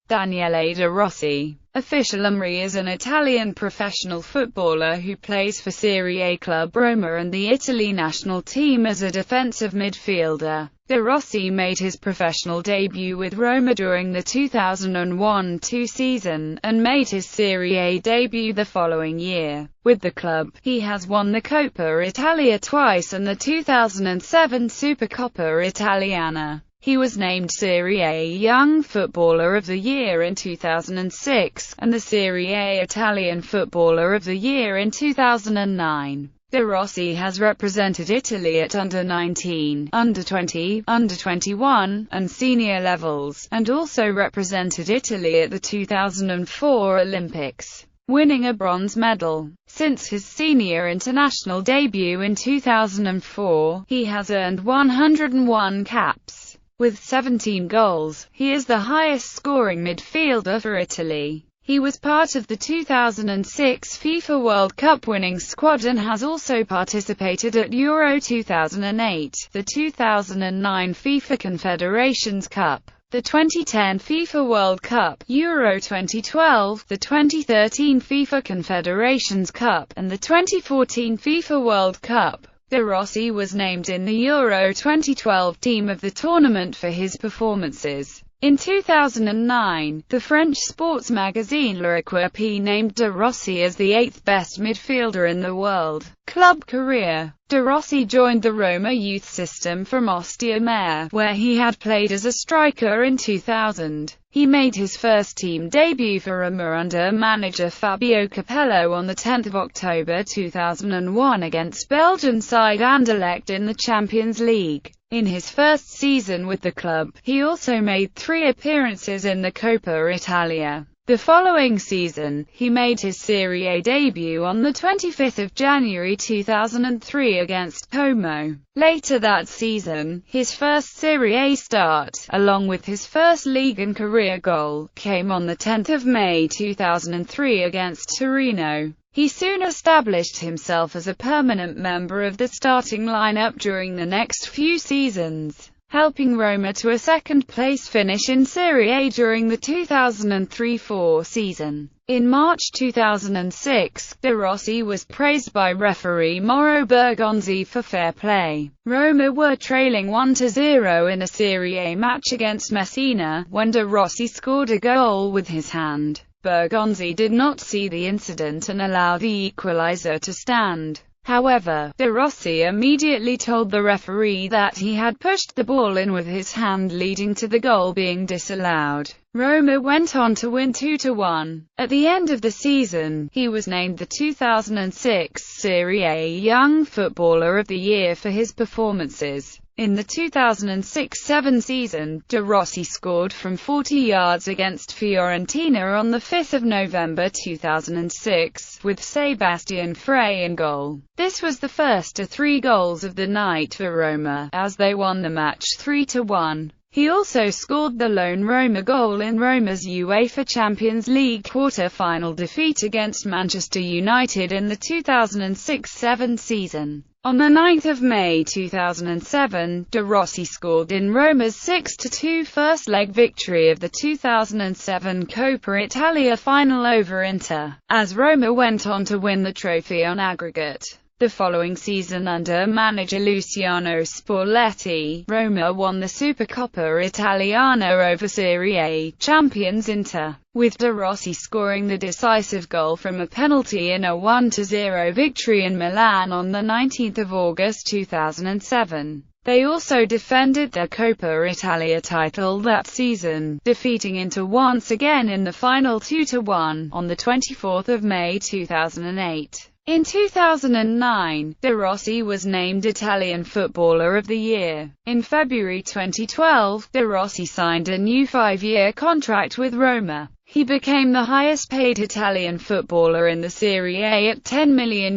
Daniele De Rossi. Official Umri is an Italian professional footballer who plays for Serie A club Roma and the Italy national team as a defensive midfielder. De Rossi made his professional debut with Roma during the 2001-02 season, and made his Serie A debut the following year. With the club, he has won the Coppa Italia twice and the 2007 Supercoppa Italiana. He was named Serie A Young Footballer of the Year in 2006, and the Serie A Italian Footballer of the Year in 2009. De Rossi has represented Italy at under-19, under-20, under-21, and senior levels, and also represented Italy at the 2004 Olympics, winning a bronze medal. Since his senior international debut in 2004, he has earned 101 caps. With 17 goals, he is the highest-scoring midfielder for Italy. He was part of the 2006 FIFA World Cup winning squad and has also participated at Euro 2008, the 2009 FIFA Confederations Cup, the 2010 FIFA World Cup, Euro 2012, the 2013 FIFA Confederations Cup, and the 2014 FIFA World Cup. De Rossi was named in the Euro 2012 team of the tournament for his performances. In 2009, the French sports magazine L'Equipe named De Rossi as the 8th best midfielder in the world. Club career. De Rossi joined the Roma youth system from Ostia Mare, where he had played as a striker in 2000. He made his first team debut for Roma under manager Fabio Capello on 10 October 2001 against Belgian side Anderlecht in the Champions League. In his first season with the club, he also made 3 appearances in the Coppa Italia. The following season, he made his Serie A debut on 25 January 2003 against Como. Later that season, his first Serie A start, along with his first league and career goal, came on 10 May 2003 against Torino. He soon established himself as a permanent member of the starting lineup during the next few seasons, helping Roma to a second-place finish in Serie A during the 2003-04 season. In March 2006, De Rossi was praised by referee Mauro Bergonzi for fair play. Roma were trailing 1-0 in a Serie A match against Messina, when De Rossi scored a goal with his hand. Bergonzi did not see the incident and allowed the equalizer to stand. However, De Rossi immediately told the referee that he had pushed the ball in with his hand, leading to the goal being disallowed. Roma went on to win 2-1. At the end of the season, he was named the 2006 Serie A Young Footballer of the Year for his performances. In the 2006-07 season, De Rossi scored from 40 yards against Fiorentina on 5 November 2006, with Sebastian Frey in goal. This was the first of 3 goals of the night for Roma, as they won the match 3-1. He also scored the lone Roma goal in Roma's UEFA Champions League quarter-final defeat against Manchester United in the 2006-07 season. On 9 May 2007, De Rossi scored in Roma's 6-2 first-leg victory of the 2007 Coppa Italia final over Inter, as Roma went on to win the trophy on aggregate. The following season under manager Luciano Spalletti, Roma won the Supercoppa Italiana over Serie A champions Inter, with De Rossi scoring the decisive goal from a penalty in a 1-0 victory in Milan on 19 August 2007. They also defended their Coppa Italia title that season, defeating Inter once again in the final 2-1, on 24 May 2008. In 2009, De Rossi was named Italian Footballer of the Year. In February 2012, De Rossi signed a new 5-year contract with Roma. He became the highest-paid Italian footballer in the Serie A at €10 million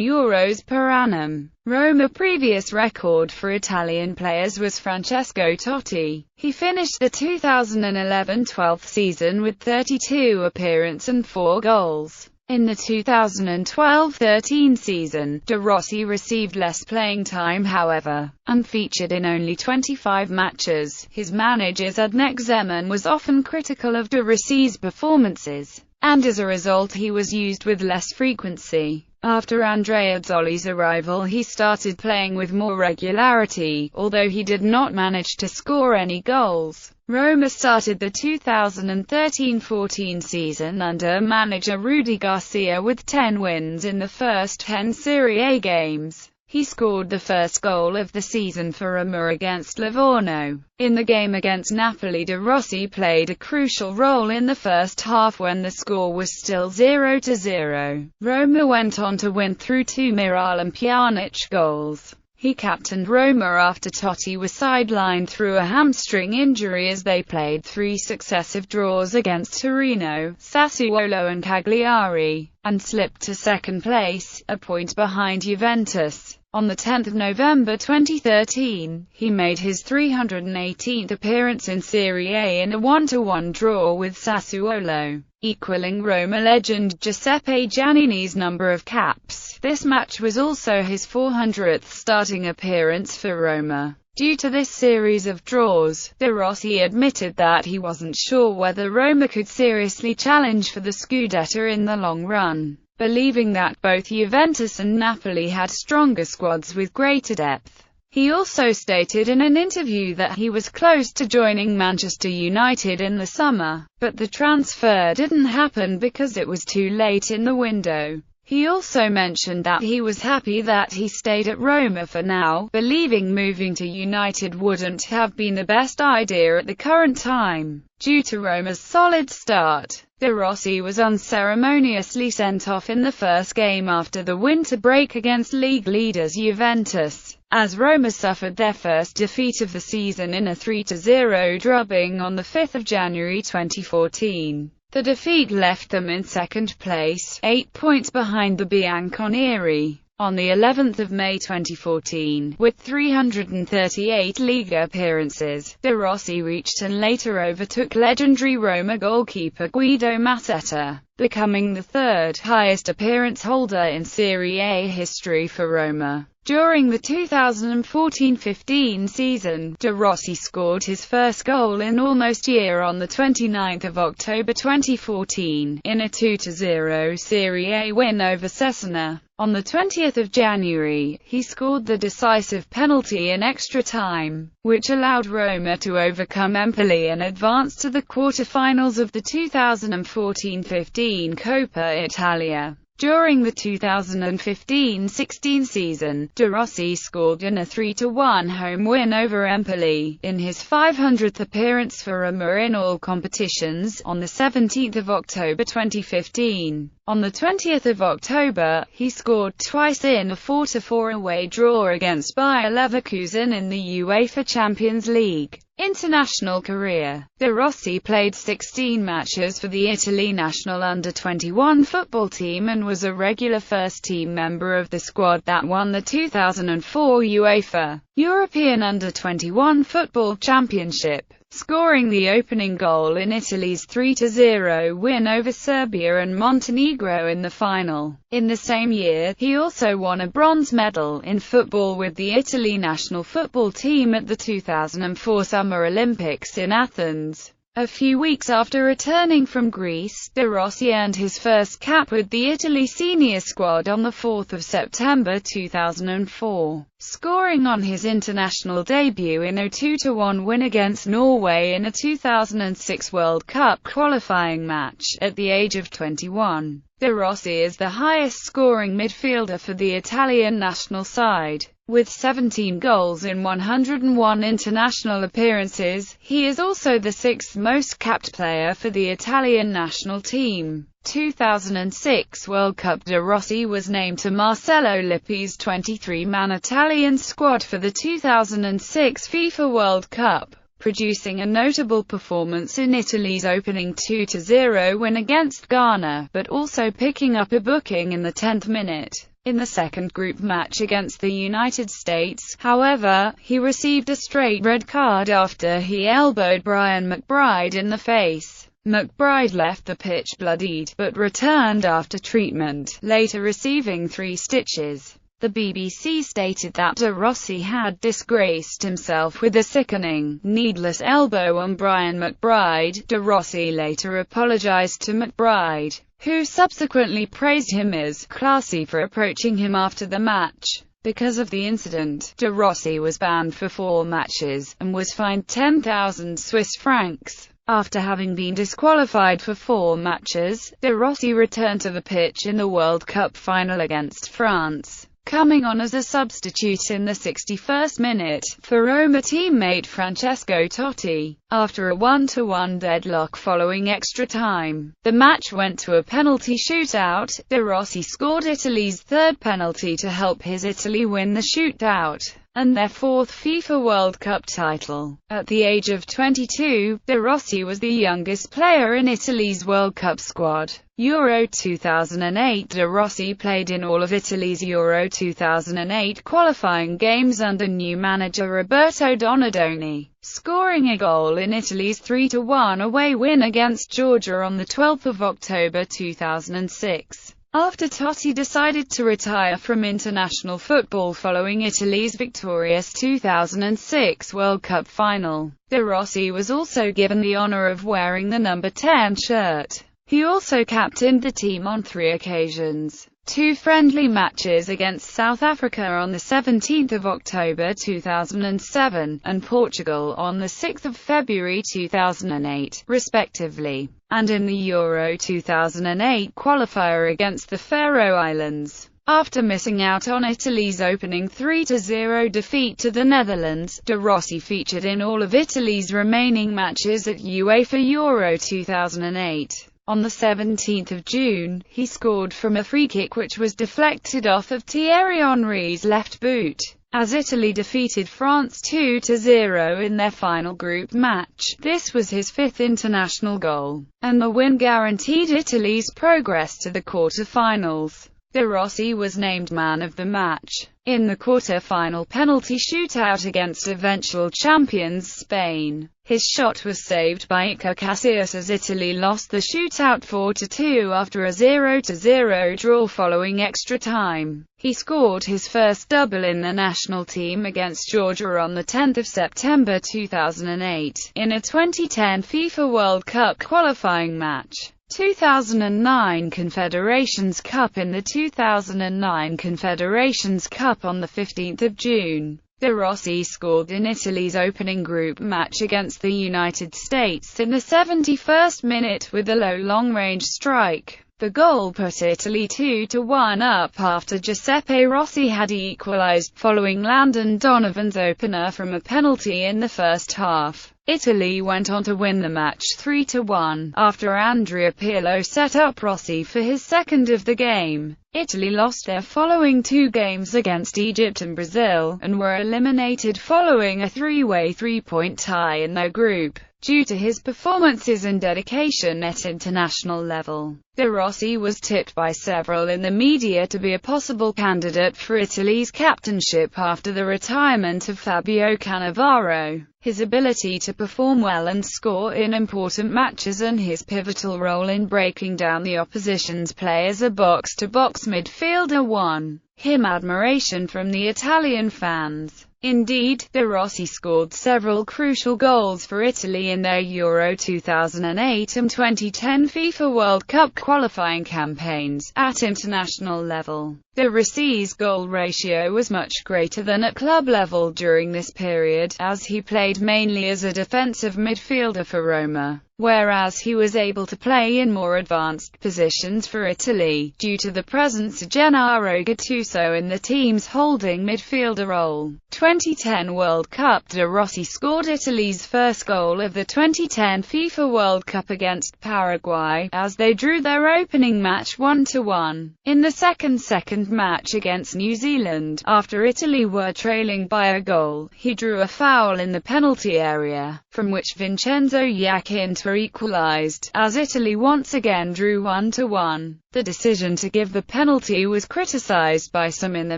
per annum. Roma's previous record for Italian players was Francesco Totti. He finished the 2011-12 season with 32 appearances and 4 goals. In the 2012-13 season, De Rossi received less playing time however, and featured in only 25 matches. His manager Zdeněk Zeman was often critical of De Rossi's performances, and as a result he was used with less frequency. After Andrea Zoli's arrival he started playing with more regularity, although he did not manage to score any goals. Roma started the 2013-14 season under manager Rudy Garcia with 10 wins in the first 10 Serie A games. He scored the first goal of the season for Roma against Livorno. In the game against Napoli, De Rossi played a crucial role in the first half when the score was still 0-0. Roma went on to win through 2 Miral and Pjanic goals. He captained Roma after Totti was sidelined through a hamstring injury as they played 3 successive draws against Torino, Sassuolo and Cagliari, and slipped to second place, a point behind Juventus. On 10 November 2013, he made his 318th appearance in Serie A in a 1-1 draw with Sassuolo, equaling Roma legend Giuseppe Giannini's number of caps. This match was also his 400th starting appearance for Roma. Due to this series of draws, De Rossi admitted that he wasn't sure whether Roma could seriously challenge for the Scudetto in the long run, believing that both Juventus and Napoli had stronger squads with greater depth. He also stated in an interview that he was close to joining Manchester United in the summer, but the transfer didn't happen because it was too late in the window. He also mentioned that he was happy that he stayed at Roma for now, believing moving to United wouldn't have been the best idea at the current time. Due to Roma's solid start, De Rossi was unceremoniously sent off in the first game after the winter break against league leaders Juventus, as Roma suffered their first defeat of the season in a 3-0 drubbing on 5 January 2014. The defeat left them in second place, 8 points behind the Bianconeri. On the 11th of May 2014, with 338 league appearances, De Rossi reached and later overtook legendary Roma goalkeeper Guido Mazzetta, becoming the third highest appearance holder in Serie A history for Roma. During the 2014-15 season, De Rossi scored his first goal in almost a year on 29 October 2014, in a 2-0 Serie A win over Cesena. On 20 January, he scored the decisive penalty in extra time, which allowed Roma to overcome Empoli and advance to the quarter-finals of the 2014-15 Coppa Italia. During the 2015-16 season, De Rossi scored in a 3-1 home win over Empoli, in his 500th appearance for Roma in all competitions, on 17 October 2015. On 20 October, he scored twice in a 4-4 away draw against Bayer Leverkusen in the UEFA Champions League. International career. De Rossi played 16 matches for the Italy national under-21 football team and was a regular first-team member of the squad that won the 2004 UEFA European Under-21 Football Championship, scoring the opening goal in Italy's 3-0 win over Serbia and Montenegro in the final. In the same year, he also won a bronze medal in football with the Italy national football team at the 2004 Summer Olympics in Athens. A few weeks after returning from Greece, De Rossi earned his first cap with the Italy senior squad on 4 September 2004, scoring on his international debut in a 2-1 win against Norway in a 2006 World Cup qualifying match, at the age of 21. De Rossi is the highest-scoring midfielder for the Italian national side. With 17 goals in 101 international appearances, he is also the sixth most-capped player for the Italian national team. 2006 World Cup. De Rossi was named to Marcello Lippi's 23-man Italian squad for the 2006 FIFA World Cup, producing a notable performance in Italy's opening 2-0 win against Ghana, but also picking up a booking in the 10th minute. In the second group match against the United States, however, he received a straight red card after he elbowed Brian McBride in the face. McBride left the pitch bloodied, but returned after treatment, later receiving 3 stitches. The BBC stated that De Rossi had disgraced himself with a sickening, needless elbow on Brian McBride. De Rossi later apologised to McBride, who subsequently praised him as classy for approaching him after the match. Because of the incident, De Rossi was banned for 4 matches, and was fined 10,000 Swiss francs. After having been disqualified for 4 matches, De Rossi returned to the pitch in the World Cup final against France, coming on as a substitute in the 61st minute, for Roma teammate Francesco Totti. After a 1-1 deadlock following extra time, the match went to a penalty shootout. De Rossi scored Italy's 3rd penalty to help his Italy win the shootout, and their 4th FIFA World Cup title. At the age of 22, De Rossi was the youngest player in Italy's World Cup squad. Euro 2008. De Rossi played in all of Italy's Euro 2008 qualifying games under new manager Roberto Donadoni, scoring a goal in Italy's 3-1 away win against Georgia on 12 October 2006. After Totti decided to retire from international football following Italy's victorious 2006 World Cup final, De Rossi was also given the honour of wearing the number 10 shirt. He also captained the team on 3 occasions. 2 friendly matches against South Africa on 17 October 2007, and Portugal on 6 February 2008, respectively, and in the Euro 2008 qualifier against the Faroe Islands. After missing out on Italy's opening 3-0 defeat to the Netherlands, De Rossi featured in all of Italy's remaining matches at UEFA Euro 2008. On 17 June, he scored from a free-kick which was deflected off of Thierry Henry's left boot. As Italy defeated France 2-0 in their final group match, this was his 5th international goal, and the win guaranteed Italy's progress to the quarter-finals. De Rossi was named man of the match. In the quarter-final penalty shootout against eventual champions Spain, his shot was saved by Iker Casillas as Italy lost the shootout 4-2 after a 0-0 draw following extra time. He scored his first double in the national team against Georgia on 10 September 2008, in a 2010 FIFA World Cup qualifying match. 2009 Confederations Cup. In the 2009 Confederations Cup on 15 June, De Rossi scored in Italy's opening group match against the United States in the 71st minute with a low long-range strike. The goal put Italy 2-1 up after Giuseppe Rossi had equalised, following Landon Donovan's opener from a penalty in the first half. Italy went on to win the match 3-1, after Andrea Pirlo set up Rossi for his 2nd of the game. Italy lost their following 2 games against Egypt and Brazil, and were eliminated following a 3-way 3-point tie in their group. Due to his performances and dedication at international level, De Rossi was tipped by several in the media to be a possible candidate for Italy's captainship after the retirement of Fabio Cannavaro. His ability to perform well and score in important matches and his pivotal role in breaking down the opposition's play as a box-to-box midfielder won him admiration from the Italian fans. Indeed, De Rossi scored several crucial goals for Italy in their Euro 2008 and 2010 FIFA World Cup qualifying campaigns. At international level, De Rossi's goal ratio was much greater than at club level during this period, as he played mainly as a defensive midfielder for Roma, whereas he was able to play in more advanced positions for Italy, due to the presence of Gennaro Gattuso in the team's holding midfielder role. 2010 World Cup. De Rossi scored Italy's first goal of the 2010 FIFA World Cup against Paraguay, as they drew their opening match 1-1. In the second match against New Zealand, after Italy were trailing by a goal, he drew a foul in the penalty area, from which Vincenzo Iaquinta equalised, as Italy once again drew 1-1. The decision to give the penalty was criticised by some in the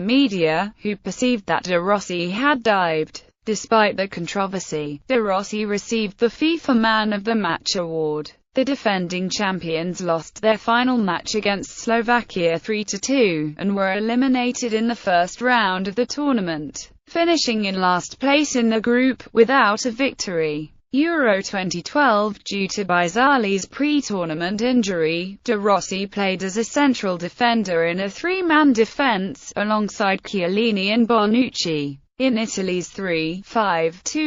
media, who perceived that De Rossi had dived. Despite the controversy, De Rossi received the FIFA Man of the Match award. The defending champions lost their final match against Slovakia 3-2, and were eliminated in the first round of the tournament, finishing in last place in the group, without a victory. Euro 2012. Due to Biser's pre-tournament injury, De Rossi played as a central defender in a three-man defence, alongside Chiellini and Bonucci, in Italy's 3-5-2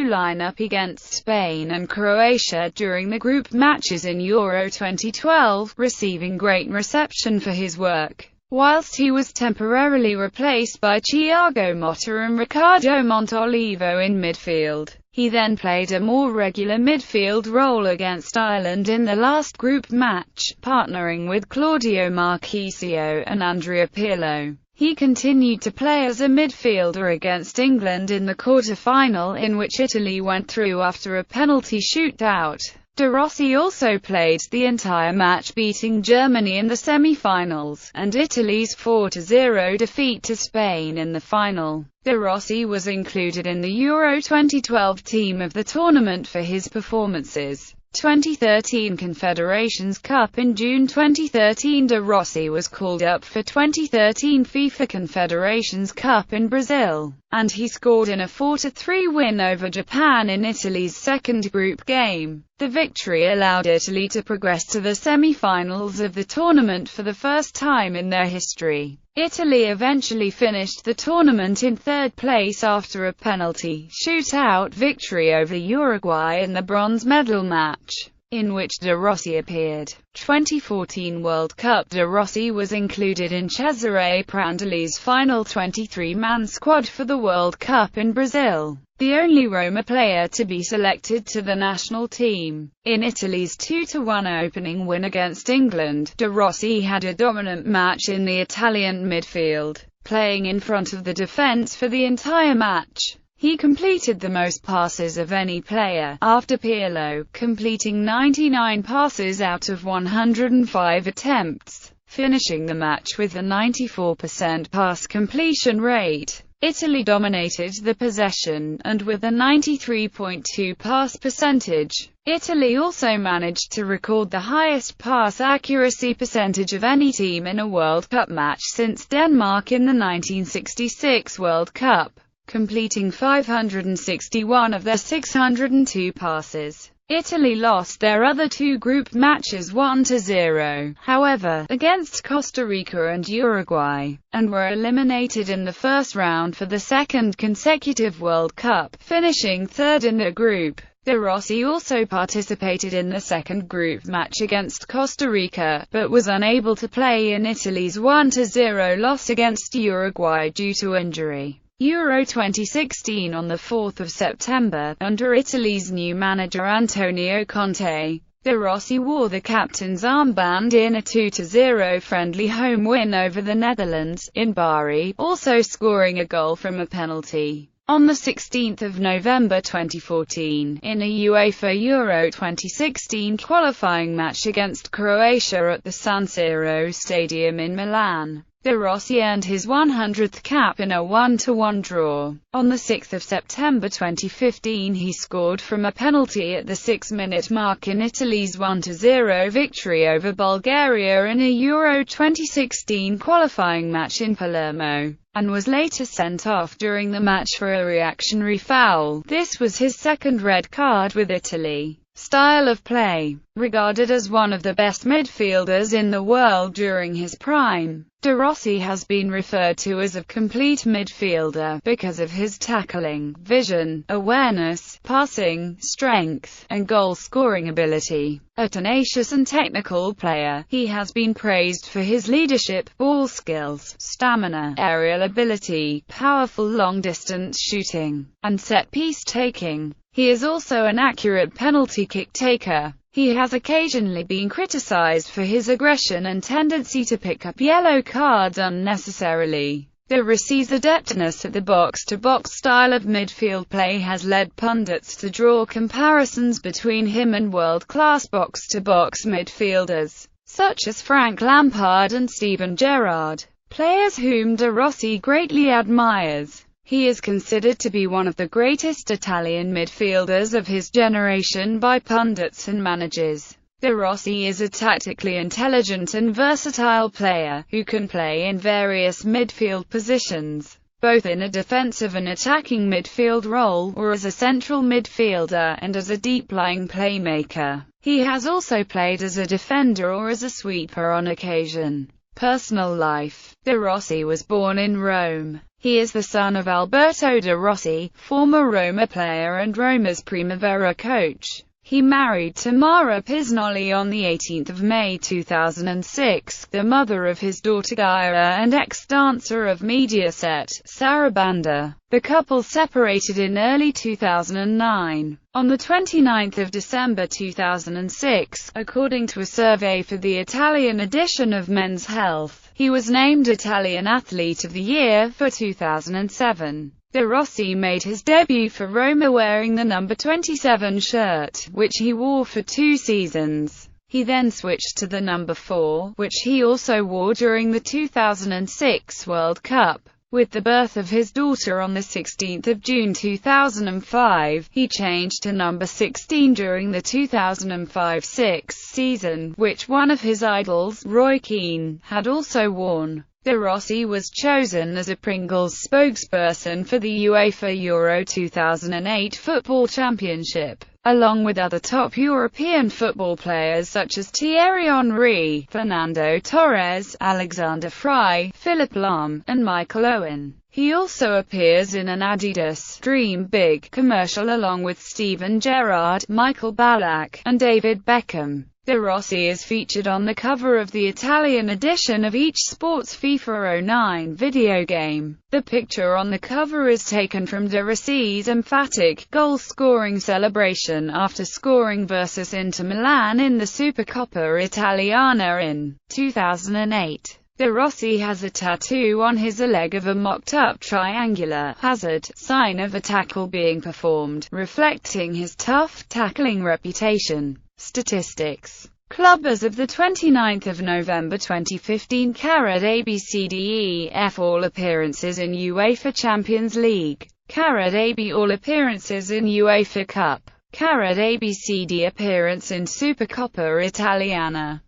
lineup against Spain and Croatia during the group matches in Euro 2012, receiving great reception for his work. Whilst he was temporarily replaced by Thiago Motta and Ricardo Montolivo in midfield, he then played a more regular midfield role against Ireland in the last group match, partnering with Claudio Marchisio and Andrea Pirlo. He continued to play as a midfielder against England in the quarter-final, in which Italy went through after a penalty shootout. De Rossi also played the entire match, beating Germany in the semi-finals, and Italy's 4-0 defeat to Spain in the final. De Rossi was included in the Euro 2012 team of the tournament for his performances. 2013 Confederations Cup. In June 2013, De Rossi was called up for 2013 FIFA Confederations Cup in Brazil, and he scored in a 4-3 win over Japan in Italy's second group game. The victory allowed Italy to progress to the semi-finals of the tournament for the first time in their history. Italy eventually finished the tournament in third place after a penalty shootout victory over Uruguay in the bronze medal match, in which De Rossi appeared. 2014 World Cup. De Rossi was included in Cesare Prandelli's final 23-man squad for the World Cup in Brazil, the only Roma player to be selected to the national team. In Italy's 2-1 opening win against England, De Rossi had a dominant match in the Italian midfield, playing in front of the defence for the entire match. He completed the most passes of any player, after Pirlo, completing 99 passes out of 105 attempts, finishing the match with a 94% pass completion rate. Italy dominated the possession, and with a 93.2 pass percentage, Italy also managed to record the highest pass accuracy percentage of any team in a World Cup match since Denmark in the 1966 World Cup, completing 561 of their 602 passes. Italy lost their other two group matches 1-0, however, against Costa Rica and Uruguay, and were eliminated in the first round for the second consecutive World Cup, finishing third in the group. De Rossi also participated in the second group match against Costa Rica, but was unable to play in Italy's 1-0 loss against Uruguay due to injury. Euro 2016. On 4 September, under Italy's new manager Antonio Conte, De Rossi wore the captain's armband in a 2-0 friendly home win over the Netherlands, in Bari, also scoring a goal from a penalty. On 16 November 2014, in a UEFA Euro 2016 qualifying match against Croatia at the San Siro Stadium in Milan, De Rossi earned his 100th cap in a 1-1 draw. On 6 September 2015 he scored from a penalty at the 6-minute mark in Italy's 1-0 victory over Bulgaria in a Euro 2016 qualifying match in Palermo, and was later sent off during the match for a reactionary foul. This was his second red card with Italy. Style of play. Regarded as one of the best midfielders in the world during his prime, De Rossi has been referred to as a complete midfielder because of his tackling, vision, awareness, passing, strength, and goal-scoring ability. A tenacious and technical player, he has been praised for his leadership, ball skills, stamina, aerial ability, powerful long-distance shooting, and set-piece taking. He is also an accurate penalty kick taker. He has occasionally been criticized for his aggression and tendency to pick up yellow cards unnecessarily. De Rossi's adeptness at the box-to-box style of midfield play has led pundits to draw comparisons between him and world-class box-to-box midfielders, such as Frank Lampard and Steven Gerrard, players whom De Rossi greatly admires. He is considered to be one of the greatest Italian midfielders of his generation by pundits and managers. De Rossi is a tactically intelligent and versatile player, who can play in various midfield positions, both in a defensive and attacking midfield role, or as a central midfielder and as a deep-lying playmaker. He has also played as a defender or as a sweeper on occasion. Personal life. De Rossi was born in Rome. He is the son of Alberto De Rossi, former Roma player and Roma's Primavera coach. He married Tamara Pisnoli on 18 May 2006, the mother of his daughter Gaia and ex-dancer of Mediaset, Sarabanda. The couple separated in early 2009. On 29 December 2006, according to a survey for the Italian edition of Men's Health, he was named Italian Athlete of the Year for 2007. De Rossi made his debut for Roma wearing the number 27 shirt, which he wore for 2 seasons. He then switched to the number 4, which he also wore during the 2006 World Cup. With the birth of his daughter on 16 June 2005, he changed to number 16 during the 2005-06 season, which one of his idols, Roy Keane, had also worn. De Rossi was chosen as a Pringles spokesperson for the UEFA Euro 2008 Football Championship, along with other top European football players such as Thierry Henry, Fernando Torres, Alexander Fry, Philipp Lahm, and Michael Owen. He also appears in an Adidas Dream Big commercial along with Steven Gerrard, Michael Ballack, and David Beckham. De Rossi is featured on the cover of the Italian edition of each Sports FIFA 09 video game. The picture on the cover is taken from De Rossi's emphatic goal-scoring celebration after scoring versus Inter Milan in the Supercoppa Italiana in 2008. De Rossi has a tattoo on his leg of a mocked-up triangular hazard, sign of a tackle being performed, reflecting his tough tackling reputation. Statistics. Club as of 29 November 2015. ABCDEF all appearances in UEFA Champions League. AB all appearances in UEFA Cup. ABCD appearance in Supercoppa Italiana.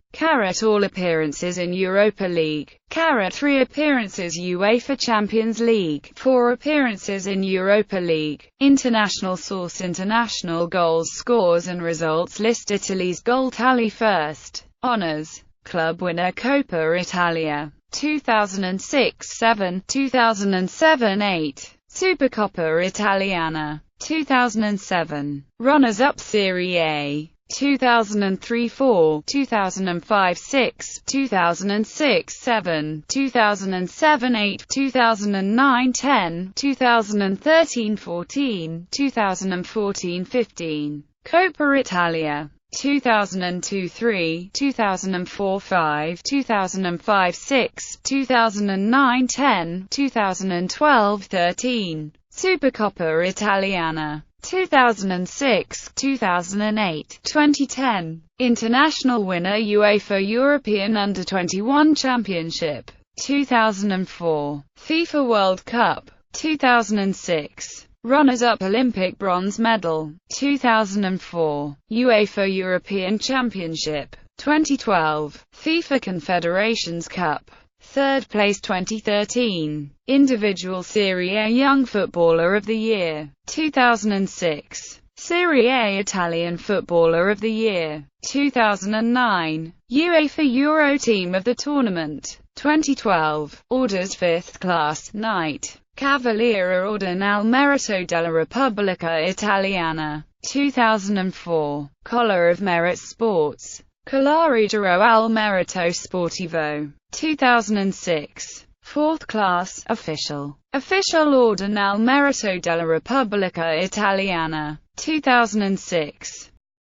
All appearances in Europa League. 3 appearances UEFA Champions League. 4 appearances in Europa League. International source. International goals, scores and results list. Italy's goal tally first. Honours. Club winner Coppa Italia 2006-7, 2007-8. Supercoppa Italiana 2007. Runners-up Serie A 2003-4, 2005-6, 2006-7, 2007-8, 2009-10, 2013-14, 2014-15. Coppa Italia 2002-3, 2004-5, 2005-6, 2009-10, 2012-13. Supercoppa Italiana 2006, 2008, 2010. International winner UEFA European Under-21 Championship 2004. FIFA World Cup 2006. Runners-up Olympic bronze medal 2004. UEFA European Championship 2012. FIFA Confederations Cup 3rd place 2013. Individual Serie A Young Footballer of the Year 2006. Serie A Italian Footballer of the Year 2009. UEFA Euro Team of the Tournament 2012. Orders 5th class, Knight, Cavaliere Ordine al Merito della Repubblica Italiana 2004. Collar of Merit Sports, Collarigero al Merito Sportivo 2006. 4th class, Official Ordine al Merito della Repubblica Italiana 2006.